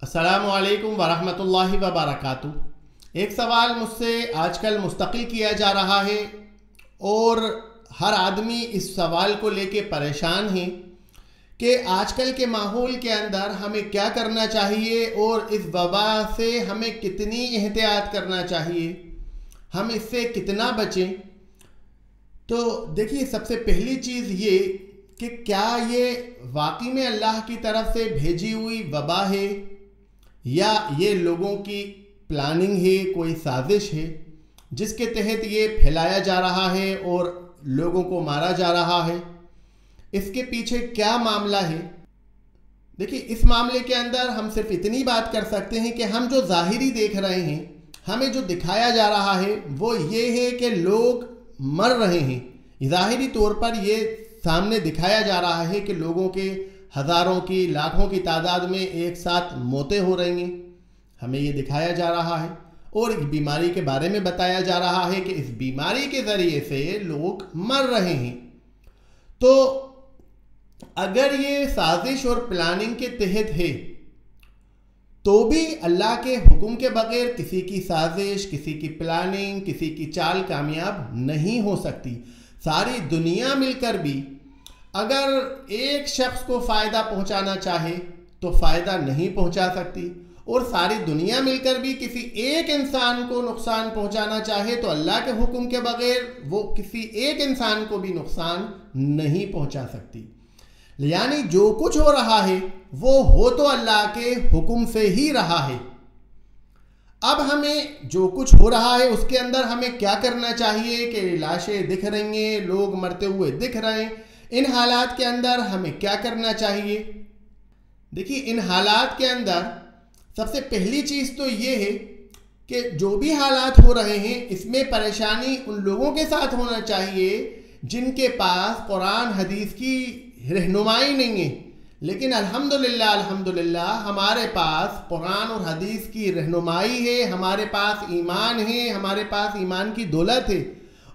अस्सलामुअलैकुम वरहमतुल्लाहि वबरकातुहू। एक सवाल मुझसे आजकल मुस्तकिल किया जा रहा है और हर आदमी इस सवाल को लेके परेशान है कि आजकल के माहौल के अंदर हमें क्या करना चाहिए और इस वबा से हमें कितनी एहतियात करना चाहिए, हम इससे कितना बचें। तो देखिए, सबसे पहली चीज़ ये कि क्या ये वाकई में अल्लाह की तरफ से भेजी हुई वबा है या ये लोगों की प्लानिंग है, कोई साजिश है जिसके तहत ये फैलाया जा रहा है और लोगों को मारा जा रहा है। इसके पीछे क्या मामला है? देखिए, इस मामले के अंदर हम सिर्फ इतनी बात कर सकते हैं कि हम जो ज़ाहिरी देख रहे हैं, हमें जो दिखाया जा रहा है वो ये है कि लोग मर रहे हैं। ज़ाहिरी तौर पर ये सामने दिखाया जा रहा है कि लोगों के हज़ारों की, लाखों की तादाद में एक साथ मौतें हो रही हैं, हमें ये दिखाया जा रहा है। और एक बीमारी के बारे में बताया जा रहा है कि इस बीमारी के ज़रिए से लोग मर रहे हैं। तो अगर ये साजिश और प्लानिंग के तहत है तो भी अल्लाह के हुक्म के बगैर किसी की साजिश, किसी की प्लानिंग, किसी की चाल कामयाब नहीं हो सकती। सारी दुनिया मिलकर भी अगर एक शख्स को फ़ायदा पहुंचाना चाहे तो फ़ायदा नहीं पहुंचा सकती, और सारी दुनिया मिलकर भी किसी एक इंसान को नुकसान पहुंचाना चाहे तो अल्लाह के हुक्म के बगैर वो किसी एक इंसान को भी नुकसान नहीं पहुंचा सकती। यानी जो कुछ हो रहा है वो हो तो अल्लाह के हुक्म से ही रहा है। अब हमें जो कुछ हो रहा है उसके अंदर हमें क्या करना चाहिए कि लाशें दिख रही हैं, लोग मरते हुए दिख रहे हैं, इन हालात के अंदर हमें क्या करना चाहिए? देखिए, इन हालात के अंदर सबसे पहली चीज़ तो ये है कि जो भी हालात हो रहे हैं इसमें परेशानी उन लोगों के साथ होना चाहिए जिनके पास कुरान हदीस की रहनुमाई नहीं है। लेकिन अल्हम्दुलिल्लाह अल्हम्दुलिल्लाह हमारे पास कुरान और हदीस की रहनुमाई है, हमारे पास ईमान है, हमारे पास ईमान की दौलत है,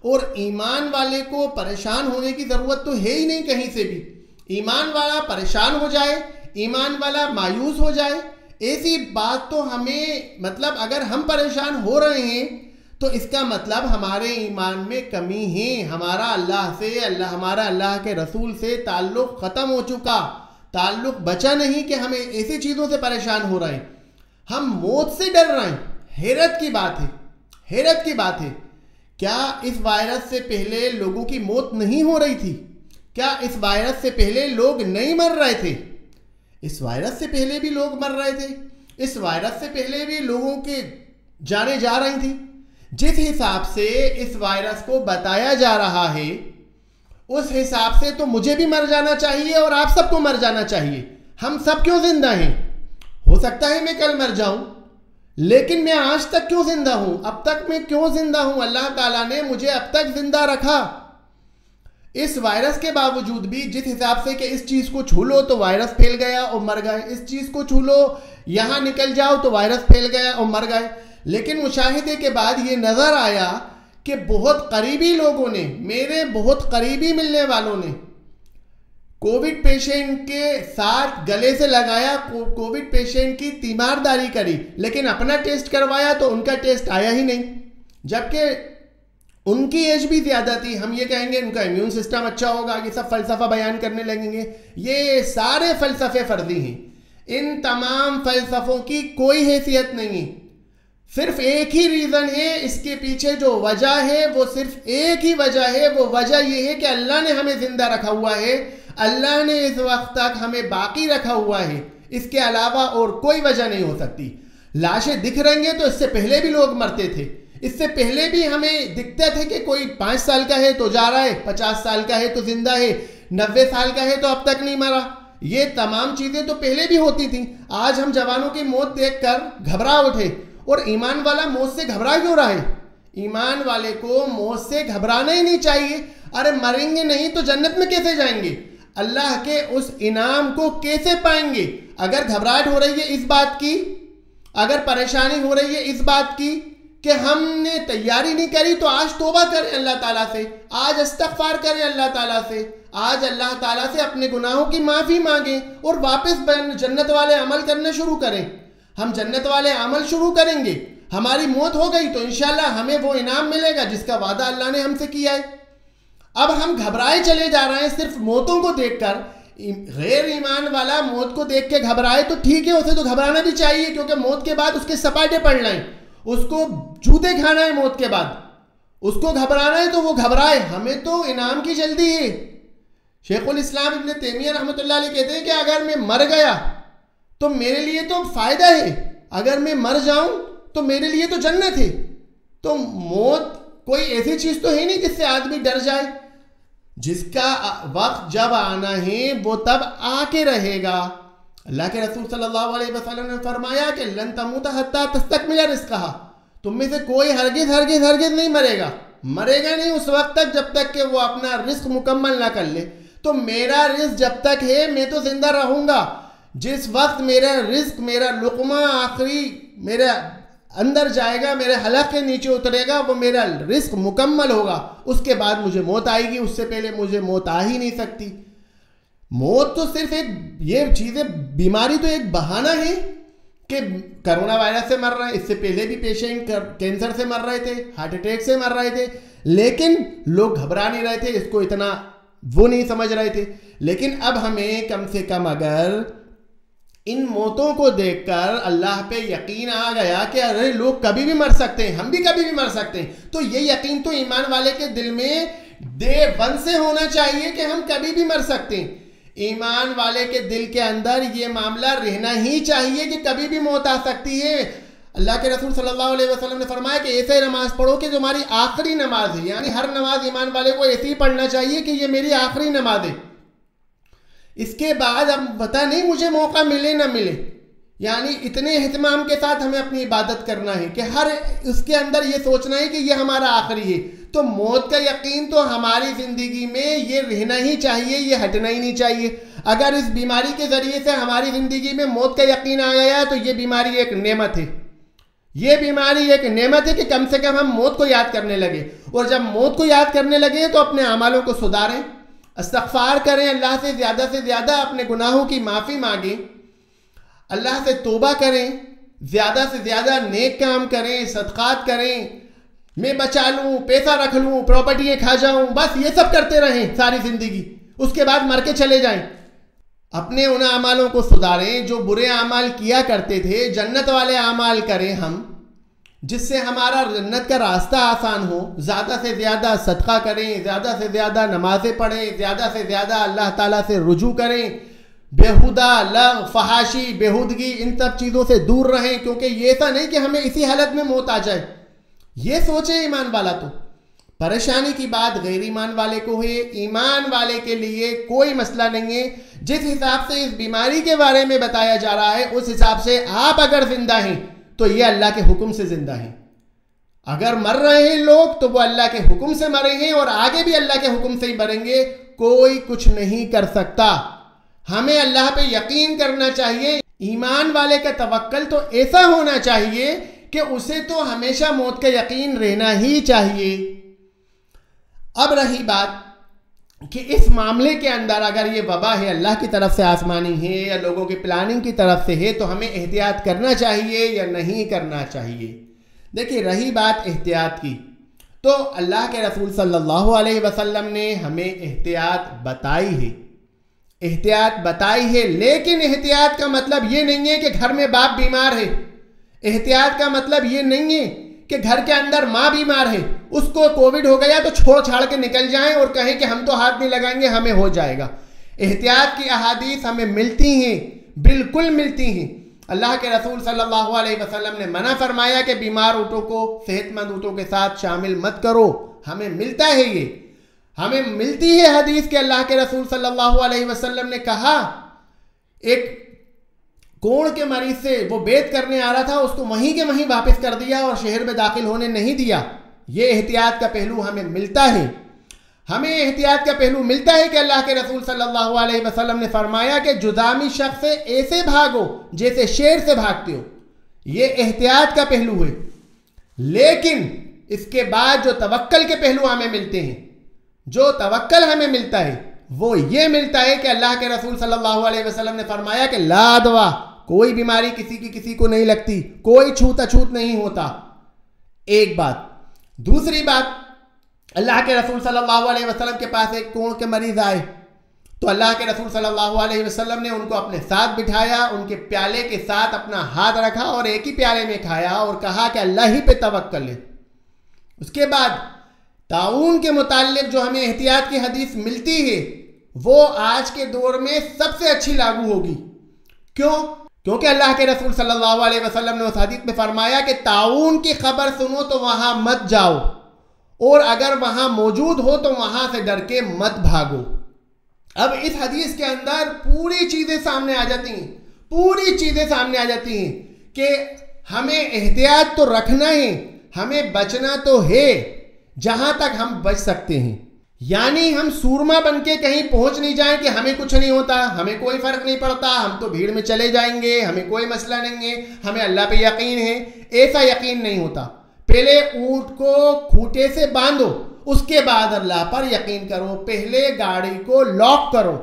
और ईमान वाले को परेशान होने की ज़रूरत तो है ही नहीं कहीं से भी। ईमान वाला परेशान हो जाए, ईमान वाला मायूस हो जाए, ऐसी बात तो हमें, मतलब अगर हम परेशान हो रहे हैं तो इसका मतलब हमारे ईमान में कमी है, हमारा अल्लाह से, हमारा अल्लाह के रसूल से ताल्लुक़ ख़त्म हो चुका, ताल्लुक़ बचा नहीं कि हमें ऐसी चीज़ों से परेशान हो रहे हैं, हम मौत से डर रहे हैं। हैरत की बात है, हैरत की बात है, क्या इस वायरस से पहले लोगों की मौत नहीं हो रही थी? क्या इस वायरस से पहले लोग नहीं मर रहे थे? इस वायरस से पहले भी लोग मर रहे थे, इस वायरस से पहले भी लोगों के जाने जा रही थी। जिस हिसाब से इस वायरस को बताया जा रहा है उस हिसाब से तो मुझे भी मर जाना चाहिए और आप सबको मर जाना चाहिए। हम सब क्यों जिंदा हैं? हो सकता है मैं कल मर जाऊं, लेकिन मैं आज तक क्यों जिंदा हूं? अब तक मैं क्यों जिंदा हूं? अल्लाह ताला ने मुझे अब तक जिंदा रखा। इस वायरस के बावजूद भी जिस हिसाब से कि इस चीज़ को छू लो तो वायरस फैल गया और मर गए, इस चीज़ को छू लो, यहाँ निकल जाओ तो वायरस फैल गया और मर गए। लेकिन मुशाहिदे के बाद ये नज़र आया कि बहुत करीबी लोगों ने, मेरे बहुत करीबी मिलने वालों ने कोविड पेशेंट के साथ गले से लगाया, कोविड पेशेंट की तीमारदारी करी, लेकिन अपना टेस्ट करवाया तो उनका टेस्ट आया ही नहीं, जबकि उनकी एज भी ज़्यादा थी। हम ये कहेंगे उनका इम्यून सिस्टम अच्छा होगा, ये सब फ़लसफ़ा बयान करने लगेंगे। ये सारे फ़लसफ़े फ़र्जी हैं, इन तमाम फ़लसफ़ों की कोई हैसियत नहीं है। सिर्फ एक ही रीज़न है इसके पीछे, जो वजह है वो सिर्फ एक ही वजह है। वो वजह ये है कि अल्लाह ने हमें ज़िंदा रखा हुआ है, अल्लाह ने इस वक्त तक हमें बाकी रखा हुआ है, इसके अलावा और कोई वजह नहीं हो सकती। लाशें दिख रही हैं तो इससे पहले भी लोग मरते थे, इससे पहले भी हमें दिखते थे कि कोई 5 साल का है तो जा रहा है, 50 साल का है तो जिंदा है, 90 साल का है तो अब तक नहीं मरा। ये तमाम चीज़ें तो पहले भी होती थी। आज हम जवानों की मौत देखकर घबरा उठे, और ईमान वाला मौत से घबरा क्यों रहा है? ईमान वाले को मौत से घबराना ही नहीं चाहिए। अरे मरेंगे नहीं तो जन्नत में कैसे जाएंगे? अल्लाह के उस इनाम को कैसे पाएंगे? अगर घबराहट हो रही है इस बात की, अगर परेशानी हो रही है इस बात की कि हमने तैयारी नहीं करी, तो आज तौबा करें अल्लाह ताला से, आज इस्तग़फ़ार करें अल्लाह ताला से, आज अल्लाह ताला से अपने गुनाहों की माफ़ी मांगें और वापस जन्नत वाले अमल करने शुरू करें। हम जन्नत वाले अमल शुरू करेंगे, हमारी मौत हो गई तो इंशाल्लाह हमें वो इनाम मिलेगा जिसका वादा अल्लाह ने हमसे किया है। अब हम घबराए चले जा रहे हैं सिर्फ मौतों को देखकर। गैर ईमान वाला मौत को देख के घबराए तो ठीक है, उसे तो घबराना भी चाहिए, क्योंकि मौत के बाद उसके सपाटे पड़ना है, उसको जूते खाना है मौत के बाद, उसको घबराना है तो वो घबराए, हमें तो इनाम की जल्दी है। शेखुल इस्लाम इब्न तैमिया रहमतुल्लाह अलैह कहते हैं कि अगर मैं मर गया तो मेरे लिए तो फायदा है, अगर मैं मर जाऊं तो मेरे लिए तो जन्नत है। तो मौत कोई ऐसी चीज तो है नहीं जिससे आदमी डर जाए। जिसका वक्त जब आना है वो तब आके रहेगा। अल्लाह के रसूल सल्लल्लाहु अलैहि वसल्लम ने फरमाया कि लन तमूता हत्ता तस्तकमिला रिज़्क़हा, तुम में से कोई हरगिज़ हरगिज़ हरगिज़ नहीं मरेगा, मरेगा नहीं उस वक्त तक जब तक कि वो अपना रिस्क मुकम्मल ना कर ले। तो मेरा रिस्क जब तक है मैं तो जिंदा रहूंगा। जिस वक्त मेरा रिस्क, मेरा लुक़मा आखिरी मेरे अंदर जाएगा, मेरे हलक के नीचे उतरेगा, वो मेरा रिस्क मुकम्मल होगा, उसके बाद मुझे मौत आएगी, उससे पहले मुझे मौत आ ही नहीं सकती। मौत तो सिर्फ एक, ये चीज़ें, बीमारी तो एक बहाना है कि कोरोना वायरस से मर रहे हैं, इससे पहले भी पेशेंट कैंसर से मर रहे थे, हार्ट अटैक से मर रहे थे, लेकिन लोग घबरा नहीं रहे थे, इसको इतना वो नहीं समझ रहे थे। लेकिन अब हमें कम से कम अगर इन मौतों को देखकर अल्लाह पे यकीन आ गया कि अरे लोग कभी भी मर सकते हैं, हम भी कभी भी मर सकते हैं, तो ये यकीन तो ईमान वाले के दिल में डे वन से होना चाहिए कि हम कभी भी मर सकते हैं। ईमान वाले के दिल के अंदर ये मामला रहना ही चाहिए कि कभी भी मौत आ सकती है। अल्लाह के रसूल सल्लल्लाहु अलैहि वसल्लम ने फरमाया कि ऐसे नमाज पढ़ो कि जो हमारी आखिरी नमाज है, यानी हर नमाज ईमान वाले को ऐसे ही पढ़ना चाहिए कि ये मेरी आखिरी नमाज है, इसके बाद अब पता नहीं मुझे मौका मिले ना मिले। यानी इतने एहतमाम के साथ हमें अपनी इबादत करना है कि हर उसके अंदर ये सोचना है कि ये हमारा आखिरी है। तो मौत का यकीन तो हमारी ज़िंदगी में ये रहना ही चाहिए, ये हटना ही नहीं चाहिए। अगर इस बीमारी के ज़रिए से हमारी ज़िंदगी में मौत का यकीन आ गया तो ये बीमारी एक नेमत है, ये बीमारी एक नेमत है कि कम से कम हम मौत को याद करने लगे। और जब मौत को याद करने लगे तो अपने अमालों को सुधारें, इस्तग़फ़ार करें, अल्लाह से ज़्यादा अपने गुनाहों की माफ़ी मांगें, अल्लाह से तौबा करें, ज़्यादा से ज़्यादा नेक काम करें, सदक़ात करें। मैं बचा लूँ, पैसा रख लूँ, प्रॉपर्टियाँ खा जाऊँ, बस ये सब करते रहें सारी ज़िंदगी, उसके बाद मर के चले जाएं। अपने उन अमालों को सुधारें जो बुरे अमाल किया करते थे, जन्नत वाले अमाल करें हम, जिससे हमारा जन्नत का रास्ता आसान हो। ज़्यादा से ज़्यादा सदका करें, ज़्यादा से ज़्यादा नमाज़ें पढ़ें, ज़्यादा से ज़्यादा अल्लाह ताला से रुजू करें, बेहुदा लग फहाशी बेहुदगी इन सब चीज़ों से दूर रहें, क्योंकि ये ऐसा नहीं कि हमें इसी हालत में मौत आ जाए, ये सोचे ईमान वाला। तो परेशानी की बात गैर ईमान वाले को है, ईमान वाले के लिए कोई मसला नहीं है। जिस हिसाब से इस बीमारी के बारे में बताया जा रहा है उस हिसाब से आप अगर जिंदा हैं तो ये अल्लाह के हुक्म से जिंदा हैं। अगर मर रहे हैं लोग तो वो अल्लाह के हुक्म से मरे हैं और आगे भी अल्लाह के हुक्म से ही मरेंगे, कोई कुछ नहीं कर सकता। हमें अल्लाह पे यकीन करना चाहिए। ईमान वाले का तवक्कल तो ऐसा होना चाहिए कि उसे तो हमेशा मौत का यकीन रहना ही चाहिए। अब रही बात कि इस मामले के अंदर अगर ये वबा है अल्लाह की तरफ से आसमानी है या लोगों की प्लानिंग की तरफ से है तो हमें एहतियात करना चाहिए या नहीं करना चाहिए। देखिए, रही बात एहतियात की, तो अल्लाह के रसूल सल्लल्लाहु अलैहि वसल्लम ने हमें एहतियात बताई है, एहतियात बताई है। लेकिन एहतियात का मतलब ये नहीं है कि घर में बाप बीमार है, एहतियात का मतलब ये नहीं है कि घर के अंदर माँ बीमार है, उसको कोविड हो गया तो छोड़ छाड़ के निकल जाएं और कहें कि हम तो हाथ नहीं लगाएंगे, हमें हो जाएगा। एहतियात की अहादीस हमें मिलती हैं, बिल्कुल मिलती हैं। अल्लाह के रसूल सल्लल्लाहु अलैहि वसल्लम ने मना फरमाया कि बीमार ऊँटों को सेहतमंद ऊँटों के साथ शामिल मत करो। हमें मिलता है, ये हमें मिलती है हदीस के अल्लाह के रसूल सल्लल्लाहु अलैहि वसल्लम ने कहा, एक कोढ़ के मरीज से वो बेत करने आ रहा था, उसको वहीं के वहीं वापस कर दिया और शहर में दाखिल होने नहीं दिया। ये एहतियात का पहलू हमें मिलता है। हमें एहतियात का पहलू मिलता है कि अल्लाह के रसूल सल्लल्लाहु अलैहि वसल्लम ने फरमाया कि जुदामी शख्स से ऐसे भागो जैसे शेर से भागते हो, ये एहतियात का पहलू है। लेकिन इसके बाद जो तवक्कल के पहलू हमें मिलते हैं, जो तवक्कल हमें मिलता है वो ये मिलता है कि अल्लाह के रसूल सल्लल्लाहु अलैहि वसल्लम ने फरमाया कि ला दवा, कोई बीमारी किसी की किसी को नहीं लगती, कोई छूत अछूत नहीं होता। एक बात। दूसरी बात, अल्लाह के रसूल सल्लल्लाहु अलैहि वसल्लम के पास एक कोढ़ के मरीज आए तो अल्लाह के रसूल सल्लल्लाहु अलैहि वसल्लम ने उनको अपने साथ बिठाया, उनके प्याले के साथ अपना हाथ रखा और एक ही प्याले में खाया और कहा कि अल्लाह ही पे तवक्कल है। उसके बाद ताऊन के मुताल्लिक जो हमें एहतियात की हदीस मिलती है वो आज के दौर में सबसे अच्छी लागू होगी। क्यों? क्योंकि अल्लाह के रसूल सल्लल्लाहु अलैहि वसल्लम ने उस हदीस में फरमाया कि ताऊन की खबर सुनो तो वहां मत जाओ, और अगर वहां मौजूद हो तो वहां से डर के मत भागो। अब इस हदीस के अंदर पूरी चीजें सामने आ जाती हैं, पूरी चीजें सामने आ जाती हैं कि हमें एहतियात तो रखना है, हमें बचना तो है जहां तक हम बच सकते हैं। यानी हम सूरमा बन के कहीं पहुंच नहीं जाएं कि हमें कुछ नहीं होता, हमें कोई फर्क नहीं पड़ता, हम तो भीड़ में चले जाएंगे, हमें कोई मसला नहीं है, हमें अल्लाह पे यकीन है। ऐसा यकीन नहीं होता। पहले ऊंट को खूंटे से बांधो, उसके बाद अल्लाह पर यकीन करो। पहले गाड़ी को लॉक करो,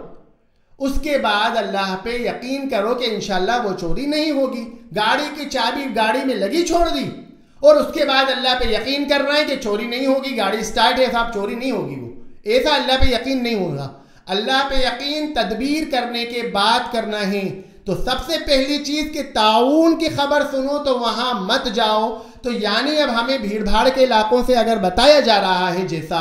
उसके बाद अल्लाह पे यकीन करो कि इंशाल्लाह वो चोरी नहीं होगी। गाड़ी की चाबी गाड़ी में लगी छोड़ दी और उसके बाद अल्लाह पे यकीन करना है कि चोरी नहीं होगी, गाड़ी स्टार्ट है साहब, चोरी नहीं होगी। वो ऐसा अल्लाह पे यकीन नहीं होगा। अल्लाह पे यकीन तदबीर करने के बाद करना है। तो सबसे पहली चीज कि ताऊन की खबर सुनो तो वहां मत जाओ। तो यानी अब हमें भीड़ भाड़ के इलाकों से अगर बताया जा रहा है जैसा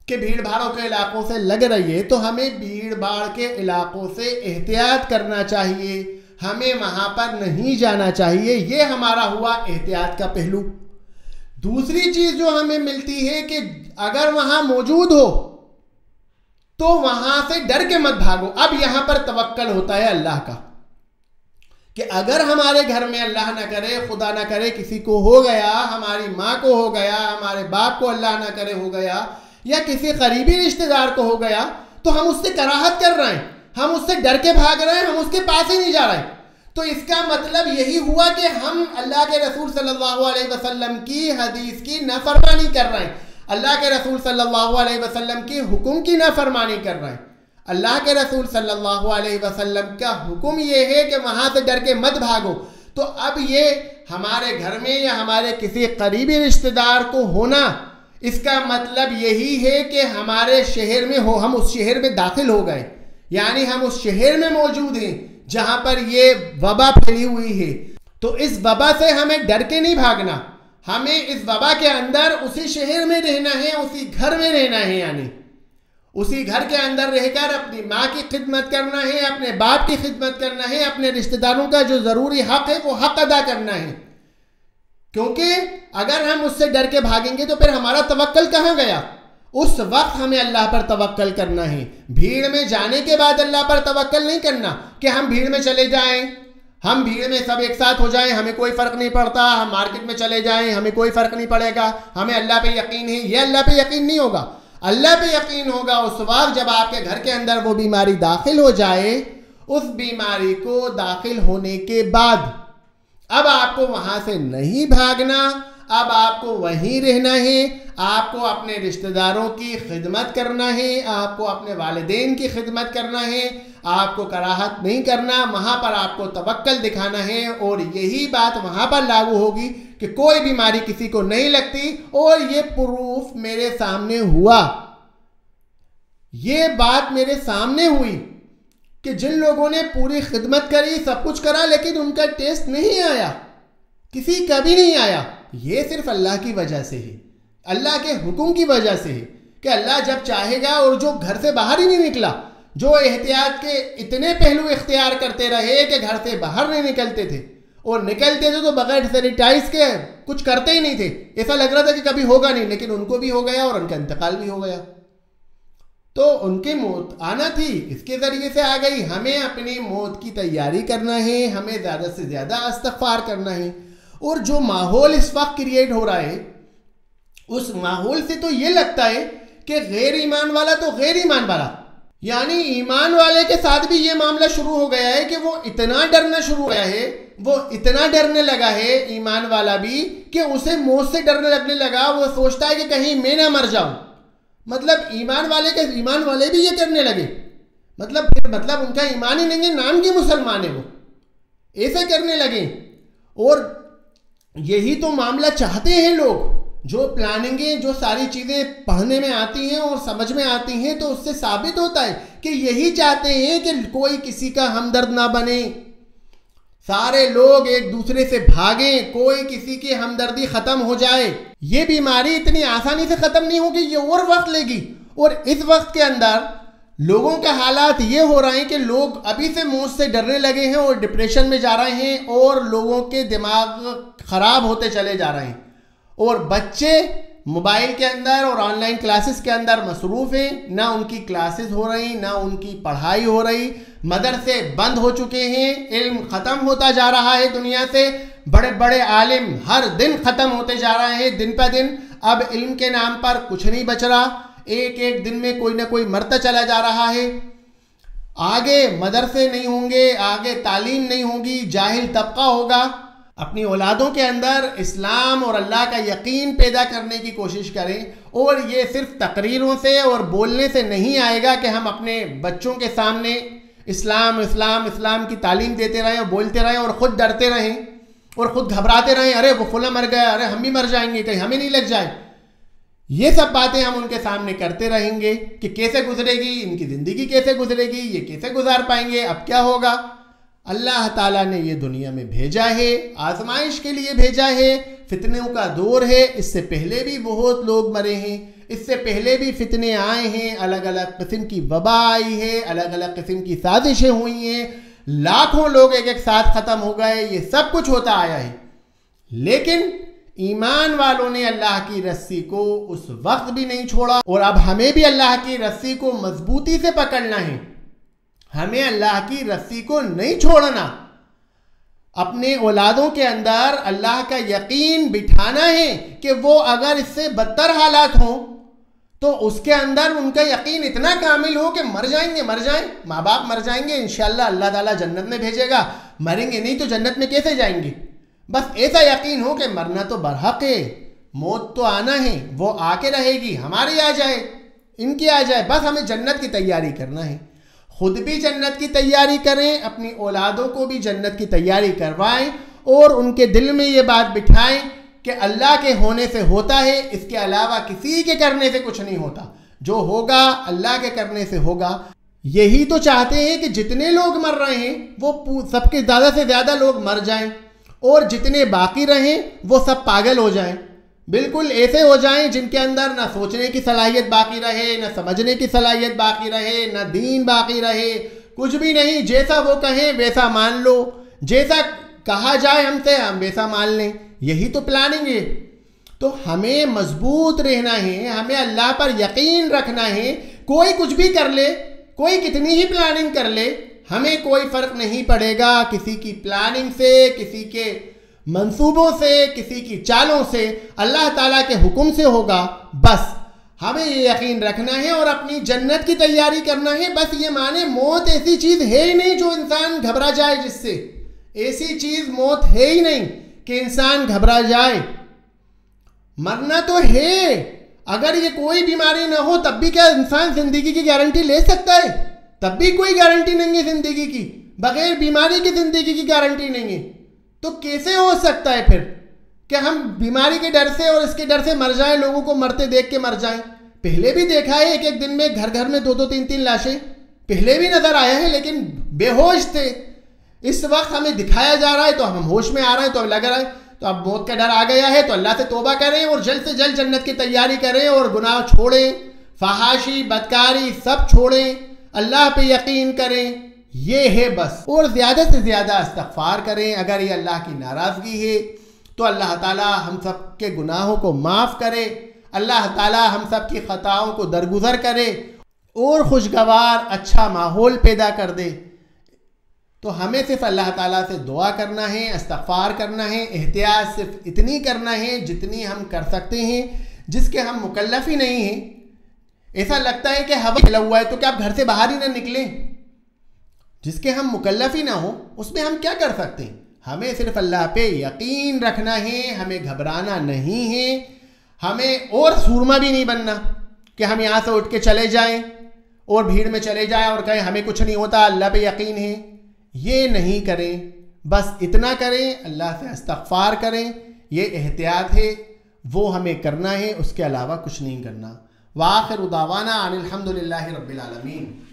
कि भीड़ भाड़ों के इलाकों से लग रही है, तो हमें भीड़ भाड़ के इलाकों से एहतियात करना चाहिए, हमें वहां पर नहीं जाना चाहिए। ये हमारा हुआ एहतियात का पहलू। दूसरी चीज जो हमें मिलती है कि अगर वहां मौजूद हो तो वहां से डर के मत भागो। अब यहां पर तवक्कल होता है अल्लाह का कि अगर हमारे घर में अल्लाह ना करे, खुदा ना करे, किसी को हो गया, हमारी माँ को हो गया, हमारे बाप को अल्लाह ना करे हो गया, या किसी करीबी रिश्तेदार को हो गया, तो हम उससे कराहत कर रहे हैं, हम उससे डर के भाग रहे हैं, हम उसके पास ही नहीं जा रहे। तो इसका मतलब यही हुआ कि हम अल्लाह के रसूल सल्लल्लाहु अलैहि वसल्लम की हदीस की नाफरमानी कर रहे हैं, अल्लाह के रसूल सल्लल्लाहु अलैहि वसल्लम की हुक्म की नाफरमानी कर रहे हैं। अल्लाह के रसूल सल्लल्लाहु अलैहि वसल्लम का हुक्म ये है कि वहां से डर के मत भागो। तो अब ये हमारे घर में या हमारे किसी करीबी रिश्तेदार को होना, इसका मतलब यही है कि हमारे शहर में हो, हम उस शहर में दाखिल हो गए, यानी हम उस शहर में मौजूद हैं जहां पर ये वबा फैली हुई है। तो इस वबा से हमें डर के नहीं भागना, हमें इस वबा के अंदर उसी शहर में रहना है, उसी घर में रहना है, यानी उसी घर के अंदर रहकर अपनी माँ की खिदमत करना है, अपने बाप की खिदमत करना है, अपने रिश्तेदारों का जो ज़रूरी हक है वो हक अदा करना है। क्योंकि अगर हम उससे डर के भागेंगे तो फिर हमारा तवक्कल कहाँ गया? उस वक्त हमें अल्लाह पर तवक्कल करना है। भीड़ में जाने के बाद अल्लाह पर तवक्कल नहीं करना कि हम भीड़ में चले जाएं, हम भीड़ में सब एक साथ हो जाएं, हमें कोई फ़र्क नहीं पड़ता, हम मार्केट में चले जाएं, हमें कोई फ़र्क नहीं पड़ेगा, हमें अल्लाह पे यकीन है। ये अल्लाह पे यकीन नहीं होगा। अल्लाह पे यकीन होगा उस वक्त जब आपके घर के अंदर वो बीमारी दाखिल हो जाए। उस बीमारी को दाखिल होने के बाद अब आपको वहां से नहीं भागना, अब आपको वहीं रहना है, आपको अपने रिश्तेदारों की खिदमत करना है, आपको अपने वालिदैन की खिदमत करना है, आपको कराहत नहीं करना, वहाँ पर आपको तवक्कल दिखाना है। और यही बात वहाँ पर लागू होगी कि कोई बीमारी किसी को नहीं लगती। और ये प्रूफ मेरे सामने हुआ, ये बात मेरे सामने हुई कि जिन लोगों ने पूरी खिदमत करी, सब कुछ करा, लेकिन उनका टेस्ट नहीं आया, किसी का भी नहीं आया। ये सिर्फ अल्लाह की वजह से है, अल्लाह के हुक्म की वजह से है कि अल्लाह जब चाहेगा। और जो घर से बाहर ही नहीं निकला, जो एहतियात के इतने पहलू इख्तियार करते रहे कि घर से बाहर नहीं निकलते थे, और निकलते थे तो बगैर सैनिटाइज के कुछ करते ही नहीं थे, ऐसा लग रहा था कि कभी होगा नहीं, लेकिन उनको भी हो गया और उनका इंतकाल भी हो गया। तो उनकी मौत आना थी, इसके ज़रिए से आ गई। हमें अपनी मौत की तैयारी करना है, हमें ज़्यादा से ज़्यादा इस्तिग़फ़ार करना है। और जो माहौल इस वक्त क्रिएट हो रहा है, उस माहौल से तो ये लगता है कि गैर ईमान वाला तो गैर ईमान वाला, यानी ईमान वाले के साथ भी ये मामला शुरू हो गया है कि वो इतना डरना शुरू हो गया है, वो इतना डरने लगा है ईमान वाला भी कि उसे मौत से डरने लगने लगा। वो सोचता है कि कहीं मैं ना मर जाऊं। मतलब ईमान वाले भी ये करने लगे, मतलब उनका ईमान ही नहीं है, नाम की मुसलमान है वो। ऐसे करने लगे। और यही तो मामला चाहते हैं लोग। जो प्लानिंगें, जो सारी चीज़ें पढ़ने में आती हैं और समझ में आती हैं, तो उससे साबित होता है कि यही चाहते हैं कि कोई किसी का हमदर्द ना बने, सारे लोग एक दूसरे से भागें, कोई किसी की हमदर्दी खत्म हो जाए। ये बीमारी इतनी आसानी से खत्म नहीं होगी, ये और वक्त लेगी। और इस वक्त के अंदर लोगों के हालात ये हो रहे हैं कि लोग अभी से मौत से डरने लगे हैं और डिप्रेशन में जा रहे हैं, और लोगों के दिमाग खराब होते चले जा रहे हैं। और बच्चे मोबाइल के अंदर और ऑनलाइन क्लासेस के अंदर मसरूफ़ हैं, ना उनकी क्लासेस हो रही, ना उनकी पढ़ाई हो रही, मदरसे बंद हो चुके हैं, इल्म ख़त्म होता जा रहा है दुनिया से। बड़े बड़े आलिम हर दिन ख़त्म होते जा रहे हैं, दिन पर दिन। अब इल्म के नाम पर कुछ नहीं बच रहा, एक एक दिन में कोई ना कोई मरता चला जा रहा है। आगे मदरसे नहीं होंगे, आगे तालीम नहीं होगी, जाहिल तबका होगा। अपनी औलादों के अंदर इस्लाम और अल्लाह का यकीन पैदा करने की कोशिश करें। और ये सिर्फ तकरीरों से और बोलने से नहीं आएगा कि हम अपने बच्चों के सामने इस्लाम इस्लाम इस्लाम की तालीम देते रहें और बोलते रहें और ख़ुद डरते रहें और ख़ुद घबराते रहें, अरे वो फुला मर गया, अरे हम भी मर जाएंगे, कहीं हमें नहीं लग जाए। ये सब बातें हम उनके सामने करते रहेंगे कि कैसे गुजरेगी इनकी ज़िंदगी, कैसे गुजरेगी, ये कैसे गुजार पाएंगे, अब क्या होगा। अल्लाह ताला ने ये दुनिया में भेजा है, आजमाइश के लिए भेजा है। फितनों का दौर है, इससे पहले भी बहुत लोग मरे हैं, इससे पहले भी फितने आए हैं, अलग अलग किस्म की वबा आई है, अलग अलग किस्म की साजिशें हुई हैं, लाखों लोग एक एक साथ ख़त्म हो गए, ये सब कुछ होता आया है। लेकिन ईमान वालों ने अल्लाह की रस्सी को उस वक्त भी नहीं छोड़ा। और अब हमें भी अल्लाह की रस्सी को मजबूती से पकड़ना है, हमें अल्लाह की रस्सी को नहीं छोड़ना। अपने औलादों के अंदर अल्लाह का यकीन बिठाना है कि वो अगर इससे बदतर हालात हों तो उसके अंदर उनका यकीन इतना कामिल हो कि मर जाएंगे, मर जाएं, माँ बाप मर जाएंगे, इंशाअल्लाह अल्लाह ताला जन्नत में भेजेगा, मरेंगे नहीं तो जन्नत में कैसे जाएंगे। बस ऐसा यकीन हो कि मरना तो बरहक है, मौत तो आना है, वो आके रहेगी, हमारी आ जाए, इनकी आ जाए, बस हमें जन्नत की तैयारी करना है। खुद भी जन्नत की तैयारी करें, अपनी औलादों को भी जन्नत की तैयारी करवाएं और उनके दिल में ये बात बिठाएं कि अल्लाह के होने से होता है, इसके अलावा किसी के करने से कुछ नहीं होता, जो होगा अल्लाह के करने से होगा। यही तो चाहते हैं कि जितने लोग मर रहे हैं वो सबके ज़्यादा से ज़्यादा लोग मर जाएं और जितने बाकी रहें वो सब पागल हो जाएं, बिल्कुल ऐसे हो जाएं जिनके अंदर ना सोचने की सलाहियत बाकी रहे, ना समझने की सलाहियत बाकी रहे, ना दीन बाकी रहे, कुछ भी नहीं। जैसा वो कहें वैसा मान लो, जैसा कहा जाए हमसे हम वैसा मान लें, यही तो प्लानिंग है। तो हमें मजबूत रहना है, हमें अल्लाह पर यकीन रखना है। कोई कुछ भी कर ले, कोई कितनी ही प्लानिंग कर ले, हमें कोई फ़र्क नहीं पड़ेगा किसी की प्लानिंग से, किसी के मंसूबों से, किसी की चालों से, अल्लाह ताला के हुक्म से होगा। बस हमें ये यकीन रखना है और अपनी जन्नत की तैयारी करना है। बस ये माने मौत ऐसी चीज़ है ही नहीं जो इंसान घबरा जाए, जिससे ऐसी चीज़ मौत है ही नहीं कि इंसान घबरा जाए। मरना तो है, अगर ये कोई बीमारी ना हो तब भी क्या इंसान ज़िंदगी की गारंटी ले सकता है? तब भी कोई गारंटी नहीं है ज़िंदगी की, बगैर बीमारी की ज़िंदगी की गारंटी नहीं है। तो कैसे हो सकता है फिर कि हम बीमारी के डर से और इसके डर से मर जाएं, लोगों को मरते देख के मर जाएं? पहले भी देखा है, एक एक दिन में घर घर में 2-2 3-3 लाशें पहले भी नजर आया है, लेकिन बेहोश थे। इस वक्त हमें दिखाया जा रहा है तो हम होश में आ रहे हैं, तो लग रहा है तो अब मौत का डर आ गया है, तो अल्लाह से तौबा करें और जल्द से जल्द जन्नत की तैयारी करें और गुनाह छोड़ें, फहाशी बदकारी सब छोड़ें, अल्लाह पे यकीन करें। ये है बस। और ज़्यादा से ज़्यादा इस्तग़फ़ार करें। अगर ये अल्लाह की नाराज़गी है तो अल्लाह ताला हम सब के गुनाहों को माफ़ करे, अल्लाह ताला हम सब की ख़ताओं को दरगुजर करे और खुशगवार अच्छा माहौल पैदा कर दे। तो हमें सिर्फ अल्लाह ताला से दुआ करना है, इस्तग़फ़ार करना है, एहतियात सिर्फ इतनी करना है जितनी हम कर सकते हैं, जिसके हम मुकल्लफ़ ही नहीं हैं। ऐसा लगता है कि हवा फैला हुआ है तो क्या आप घर से बाहर ही ना निकलें? जिसके हम मुकल्लफ़ ही ना हो उसमें हम क्या कर सकते हैं? हमें सिर्फ अल्लाह पे यकीन रखना है, हमें घबराना नहीं है, हमें और सूरमा भी नहीं बनना कि हम यहाँ से उठ के चले जाएं और भीड़ में चले जाएं और कहें हमें कुछ नहीं होता, अल्लाह पे यकीन है। ये नहीं करें, बस इतना करें, अल्लाह से इस्तग़फ़ार करें, ये एहतियात है, वो हमें करना है, उसके अलावा कुछ नहीं करना। व आखिर दावाना अनिल हम्दुलिल्लाहि रब्बिल आलमीन।